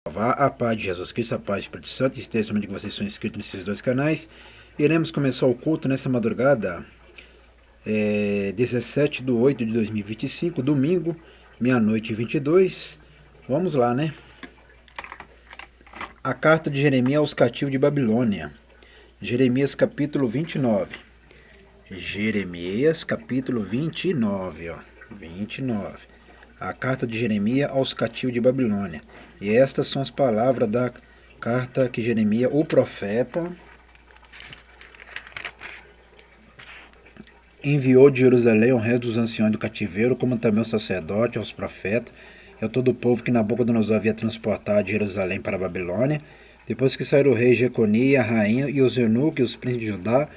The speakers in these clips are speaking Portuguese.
Vá a paz de Jesus Cristo, a paz do Espírito Santo, esteja somente que vocês são inscritos nesses dois canais. Iremos começar o culto nessa madrugada, 17/8/2025, domingo, meia-noite e 22. Vamos lá, né? A carta de Jeremias aos cativos de Babilônia. Jeremias capítulo 29. Jeremias capítulo 29, ó. 29. A carta de Jeremias aos cativos de Babilônia. E estas são as palavras da carta que Jeremias, o profeta, enviou de Jerusalém ao resto dos anciãos do cativeiro, como também aos sacerdotes, aos profetas, e a todo o povo que Nabucodonosor havia transportado de Jerusalém para a Babilônia, depois que saíram o rei Jeconia, a rainha, e os eunucos, e os príncipes de Judá,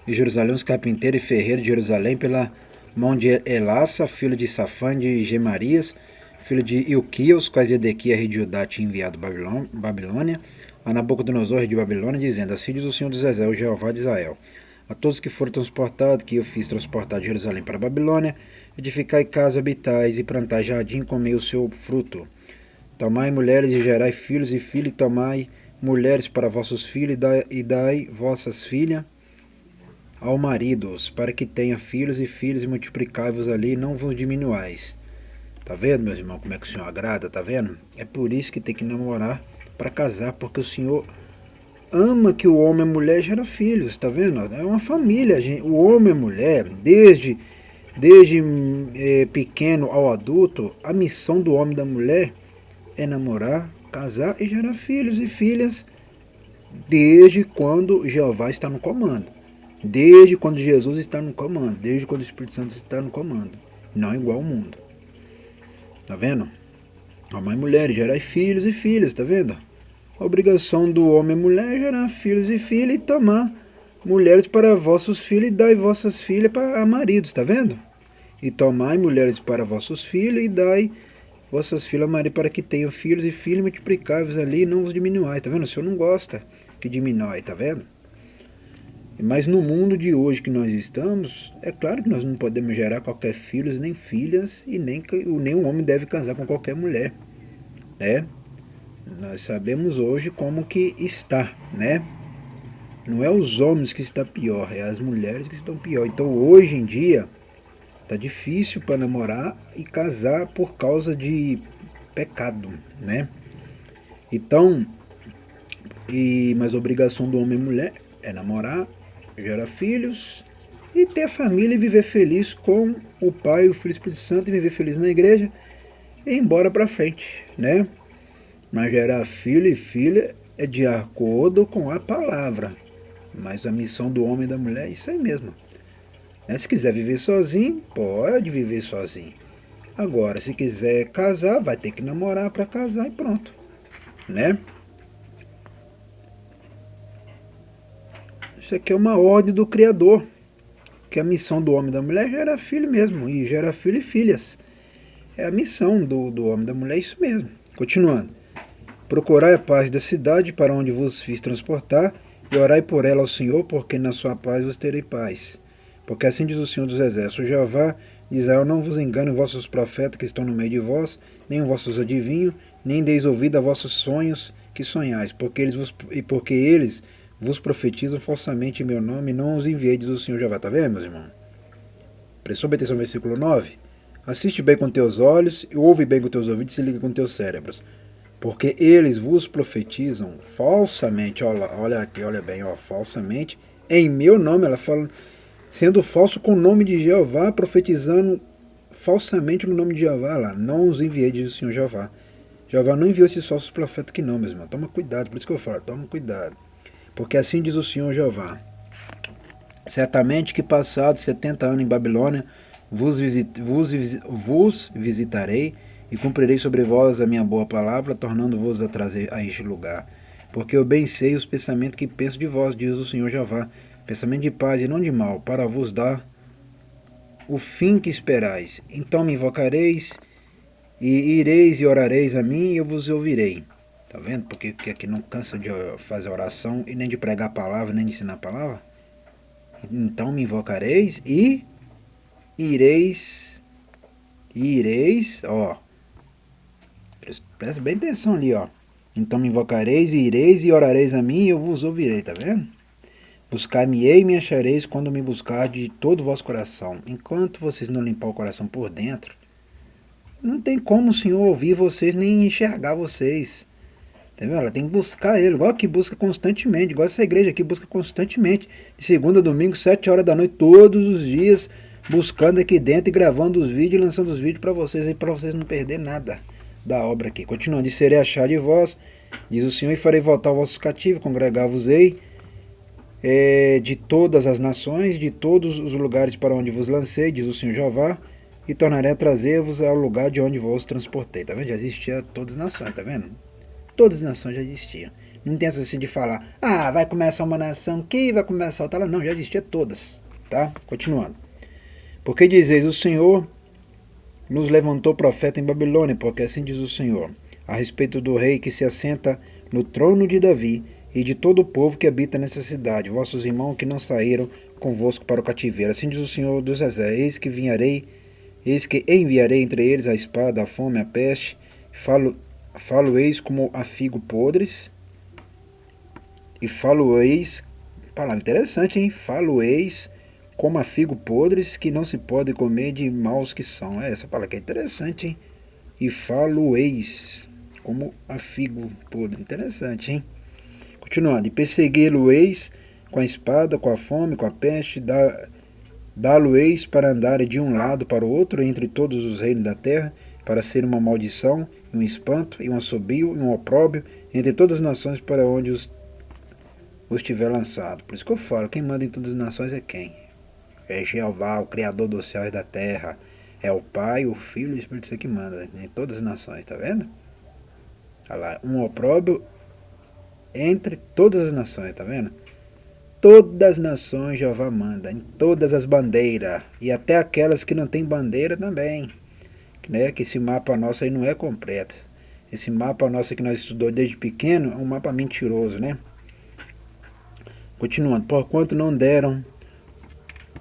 e Jerusalém, os carpinteiros e ferreiros de Jerusalém, pela mão de Elassa, filho de Safã, de Gemarias, filho de Ilquia, os quais Edequias, rei de Judá, tinha enviado Babilônia, a Nabucodonosor, rei de Babilônia, dizendo: Assim diz o Senhor dos Exércitos, o Jeová de Israel: a todos que foram transportados, que eu fiz transportar de Jerusalém para a Babilônia, edificai casa, habitais, e plantai jardim, comei o seu fruto. Tomai mulheres e gerai filhos e filhas, e tomai mulheres para vossos filhos, e dai vossas filhas ao maridos, para que tenha filhos e filhas, e multiplicai-vos ali, e não vos diminuais. Tá vendo, meus irmãos, como é que o Senhor agrada? Tá vendo? É por isso que tem que namorar para casar, porque o Senhor ama que o homem e a mulher geram filhos, tá vendo? É uma família, gente. O homem e a mulher, desde pequeno ao adulto, a missão do homem e da mulher é namorar, casar e gerar filhos e filhas, desde quando Jeová está no comando, desde quando Jesus está no comando, desde quando o Espírito Santo está no comando, não igual ao mundo. Tá vendo? Amar mulheres, gerar filhos e filhas, tá vendo? A obrigação do homem e mulher é gerar filhos e filhas, e tomar mulheres para vossos filhos, e dai vossas filhas para maridos, tá vendo? E tomai mulheres para vossos filhos, e dai vossas filhas a marido, para que tenham filhos e filhas, multiplicai-vos ali, e não vos diminuais, tá vendo? O Senhor não gosta que diminui, tá vendo? Mas no mundo de hoje que nós estamos, é claro que nós não podemos gerar qualquer filhos nem filhas, e nem o homem deve casar com qualquer mulher, né? Nós sabemos hoje como que está, né? Não é os homens que estão pior, é as mulheres que estão pior. Então hoje em dia tá difícil para namorar e casar por causa de pecado, né? Então, mas a obrigação do homem e mulher é namorar, gerar filhos e ter família e viver feliz com o Pai, o Filho e o Espírito Santo, e viver feliz na igreja e ir embora para frente, né? Mas gerar filho e filha é de acordo com a palavra. Mas a missão do homem e da mulher é isso aí mesmo. Se quiser viver sozinho, pode viver sozinho. Agora, se quiser casar, vai ter que namorar para casar e pronto, né? Isso aqui é uma ordem do Criador, que a missão do homem e da mulher é gerar filho mesmo, e gerar filho e filhas. É a missão do homem e da mulher, é isso mesmo. Continuando. Procurai a paz da cidade para onde vos fiz transportar, e orai por ela ao Senhor, porque na sua paz vos terei paz. Porque assim diz o Senhor dos Exércitos: o Jeová de Israel: não vos engane vossos profetas que estão no meio de vós, nem vossos adivinhos, nem deis ouvido a vossos sonhos que sonhais, porque eles vos profetizam falsamente em meu nome, e não os enviei, diz o Senhor Jeová. Tá vendo, meus irmãos? Prestou bem atenção no versículo 9? Assiste bem com teus olhos, e ouve bem com teus ouvidos, e se liga com teus cérebros. Porque eles vos profetizam falsamente, olha aqui, olha bem, falsamente, em meu nome, ela fala, sendo falso com o nome de Jeová, profetizando falsamente no nome de Jeová, lá, não os enviei, diz o Senhor Jeová. Jeová não enviou esses falsos profetas aqui não, meu irmão, toma cuidado, por isso que eu falo, toma cuidado. Porque assim diz o Senhor Jeová: certamente que passados 70 anos em Babilônia, vos visitarei, e cumprirei sobre vós a minha boa palavra, tornando-vos a trazer a este lugar. Porque eu bem sei os pensamentos que penso de vós, diz o Senhor Jeová, pensamento de paz e não de mal, para vos dar o fim que esperais. Então me invocareis, e ireis e orareis a mim, e eu vos ouvirei. Tá vendo? Porque aqui não cansa de fazer oração, e nem de pregar a palavra, nem de ensinar a palavra. Então me invocareis, e ireis, ó, presta bem atenção ali, ó. Então me invocareis e ireis e orareis a mim e eu vos ouvirei, tá vendo? Buscar-me-ei e me achareis quando me buscar de todo o vosso coração. Enquanto vocês não limpar o coração por dentro, não tem como o Senhor ouvir vocês nem enxergar vocês. Entendeu? Ela tem que buscar Ele, igual que busca constantemente, igual essa igreja aqui busca constantemente, de segunda a domingo, 7 horas da noite, todos os dias, buscando aqui dentro e gravando os vídeos e lançando os vídeos para vocês, e para vocês não perder nada da obra aqui. Continuando, e serei achado de vós, diz o Senhor, e farei voltar os vossos cativos, congregar-vos-ei de todas as nações, de todos os lugares para onde vos lancei, diz o Senhor Jeová, e tornarei a trazer-vos ao lugar de onde vos transportei. Tá vendo? Já existia todas as nações, tá vendo? Todas as nações já existiam. Não tem essa assim de falar, vai começar uma nação aqui, vai começar outra lá. Não, já existia todas. Tá? Continuando. Porque dizeis, o Senhor nos levantou profeta em Babilônia, porque assim diz o Senhor, a respeito do rei que se assenta no trono de Davi e de todo o povo que habita nessa cidade, vossos irmãos que não saíram convosco para o cativeiro. Assim diz o Senhor dos Exércitos, eis que enviarei entre eles a espada, a fome, a peste, falo-eis como a figo podres, e falo-eis, palavra interessante, hein? Falo-eis como a figo podres, que não se pode comer de maus que são. Essa palavra que é interessante, hein? E falo-eis como a figo podre. Interessante, hein? Continuando. E persegui-lo-eis com a espada, com a fome, com a peste, dá-lo-eis para andar de um lado para o outro entre todos os reinos da terra, para ser uma maldição, e um espanto, e um assobio, e um opróbio, entre todas as nações para onde os tiver lançado. Por isso que eu falo, quem manda em todas as nações é quem? É Jeová, o Criador dos céus e da terra. É o Pai, o Filho e o Espírito Santo que manda em todas as nações, tá vendo? Olha lá, um opróbio entre todas as nações, tá vendo? Todas as nações Jeová manda, em todas as bandeiras, e até aquelas que não tem bandeira também, né? Que esse mapa nosso aí não é completo. Esse mapa nosso que nós estudamos desde pequeno é um mapa mentiroso, né? Continuando, porquanto não deram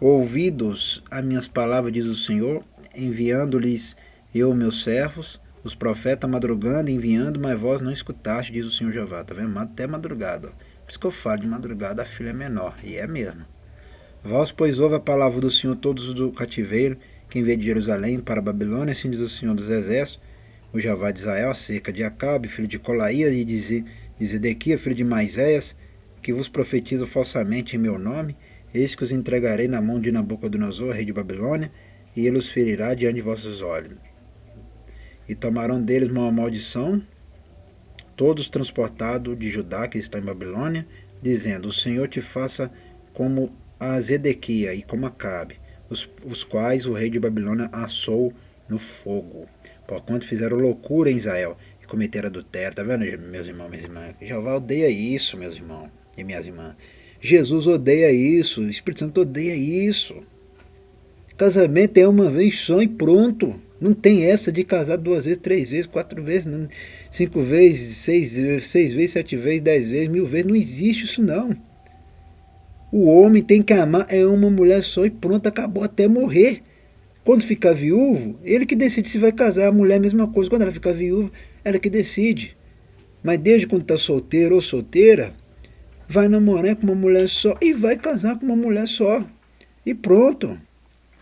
ouvidos a minhas palavras, diz o Senhor, enviando-lhes eu meus servos, os profetas madrugando, enviando, mas vós não escutaste, diz o Senhor Jeová. Tá vendo? Até madrugada. Por isso que eu falo, de madrugada a filha é menor, e é mesmo. Vós, pois, ouve a palavra do Senhor, todos do cativeiro, quem veio de Jerusalém para a Babilônia, assim diz o Senhor dos Exércitos, o Jeová de Israel, acerca de Acabe, filho de Colaías, e de Zedequias, filho de Maiseias, que vos profetizam falsamente em meu nome, eis que os entregarei na mão de Nabucodonosor, rei de Babilônia, e ele os ferirá diante de vossos olhos. E tomarão deles uma maldição, todos transportados de Judá, que estão em Babilônia, dizendo, o Senhor te faça como a Zedequias e como Acabe, os quais o rei de Babilônia assou no fogo. Porquanto fizeram loucura em Israel e cometeram adultério. Tá vendo, meus irmãos, minhas irmãs? Jeová odeia isso, meus irmãos e minhas irmãs. Jesus odeia isso, o Espírito Santo odeia isso. Casamento é uma vez só e pronto. Não tem essa de casar 2 vezes, 3 vezes, 4 vezes, 5 vezes, 6 vezes, 7 vezes, 10 vezes, 1000 vezes. Não existe isso não. O homem tem que amar é uma mulher só e pronto, acabou até morrer. Quando ficar viúvo, ele que decide se vai casar. A mulher é a mesma coisa. Quando ela ficar viúva, ela que decide. Mas desde quando está solteiro ou solteira, vai namorar com uma mulher só e vai casar com uma mulher só. E pronto.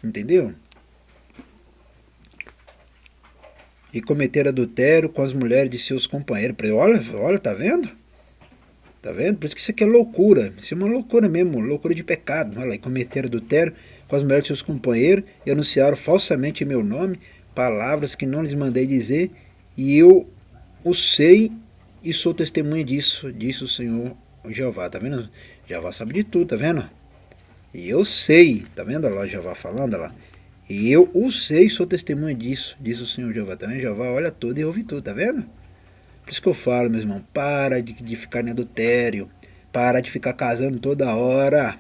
Entendeu? E cometer adultério com as mulheres de seus companheiros. Olha, tá vendo? Tá vendo? Por isso que isso aqui é loucura. Isso é uma loucura mesmo, loucura de pecado. Olha lá, e cometer adultério com as mulheres de seus companheiros e anunciaram falsamente em meu nome palavras que não lhes mandei dizer, e eu o sei e sou testemunha disso, disse o Senhor Jeová. Tá vendo? Jeová sabe de tudo, tá vendo? E eu sei, tá vendo lá Jeová falando lá? E eu o sei e sou testemunha disso, disse o Senhor Jeová. Tá vendo? Jeová olha tudo e ouve tudo, tá vendo? Por isso que eu falo, meus irmãos, para de ficar em adultério, para de ficar casando toda hora,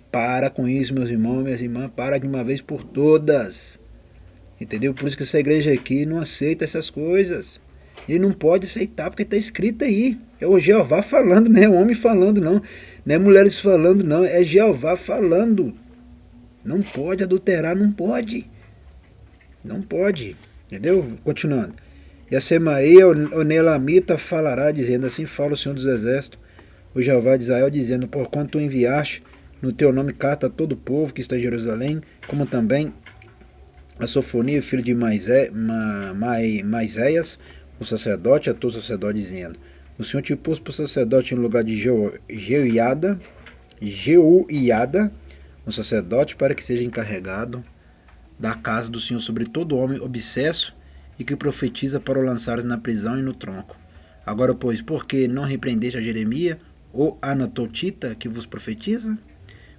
para com isso, meus irmãos, minhas irmãs, para de uma vez por todas, entendeu? Por isso que essa igreja aqui não aceita essas coisas, e não pode aceitar, porque está escrito aí, é o Jeová falando, não é o homem falando não, não é mulheres falando não, é Jeová falando, não pode adulterar, não pode, entendeu? Continuando. E a Semaia, o Nelamita, falará, dizendo, assim fala o Senhor dos Exércitos, o Jeová de Israel, dizendo, porquanto tu enviaste no teu nome carta a todo o povo que está em Jerusalém, como também a Sofonia, filho de Maiseias, o sacerdote, a todo sacerdote, dizendo, o Senhor te pôs por sacerdote no lugar de Jeuiada, um sacerdote, para que seja encarregado da casa do Senhor sobre todo homem obsesso e que profetiza para o lançares na prisão e no tronco. Agora, pois, por que não repreendeste a Jeremias, o Anatotita, que vos profetiza?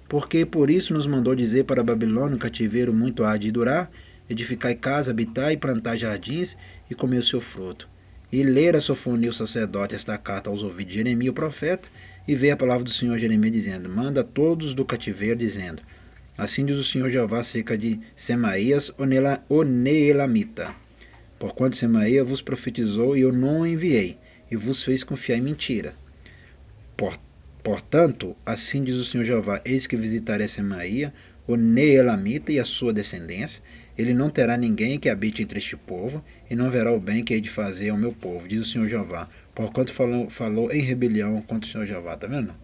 Porque por isso nos mandou dizer para a Babilônia, um cativeiro muito há de durar, edificai casa, habitai, plantai jardins e comer o seu fruto. E ler a Sofonia, o sacerdote, esta carta aos ouvidos de Jeremias, o profeta, e ver a palavra do Senhor Jeremias, dizendo, manda a todos do cativeiro, dizendo, assim diz o Senhor Jeová acerca de Semaías, o Neelamita. Porquanto Semaías vos profetizou e eu não o enviei, e vos fez confiar em mentira. Portanto, assim diz o Senhor Jeová, eis que visitarei Semaías, o Neelamita e a sua descendência, ele não terá ninguém que habite entre este povo, e não verá o bem que hei de fazer ao meu povo, diz o Senhor Jeová, porquanto falou em rebelião contra o Senhor Jeová, tá vendo?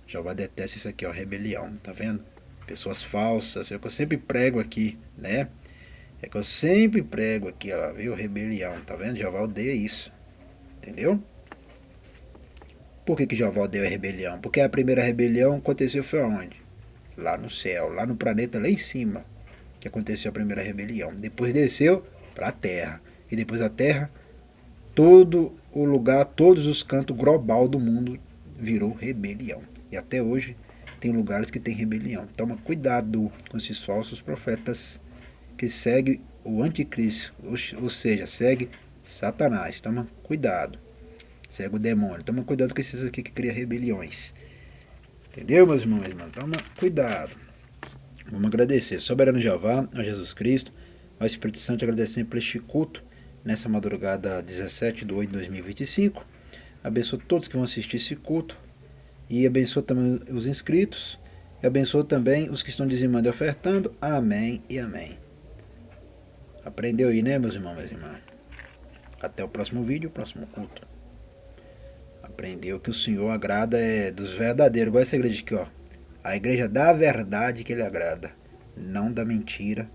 Jeová detesta isso aqui, ó, rebelião, tá vendo? Pessoas falsas, é o que eu sempre prego aqui, né? É que eu sempre prego aqui, ó, viu? Rebelião, tá vendo? Jeová odeia isso, entendeu? Por que Jeová odeia a rebelião? Porque a primeira rebelião aconteceu foi onde? Lá no céu, lá no planeta, lá em cima, que aconteceu a primeira rebelião. Depois desceu para a terra. E depois da terra, todo o lugar, todos os cantos global do mundo virou rebelião. E até hoje tem lugares que tem rebelião. Toma cuidado com esses falsos profetas que seguem o anticristo, ou seja, segue Satanás. Toma cuidado. Segue o demônio. Toma cuidado com esses aqui que criam rebeliões. Entendeu, meus irmãos? Toma cuidado. Vamos agradecer. Soberano Jeová, a Jesus Cristo, ao Espírito Santo, agradecendo por este culto, nessa madrugada 17/8/2025. Abençoa todos que vão assistir esse culto. E abençoa também os inscritos. E abençoa também os que estão dizimando e ofertando. Amém e amém. Aprendeu aí, né, meus irmãos, minhas irmãs? Até o próximo vídeo, o próximo culto. Aprendeu que o Senhor agrada dos verdadeiros. Igual essa igreja aqui, ó. A igreja da verdade que ele agrada. Não da mentira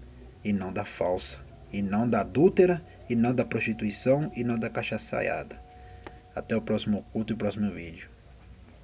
e não da falsa. E não da adúltera e não da prostituição e não da cachaçaiada. Até o próximo culto e o próximo vídeo.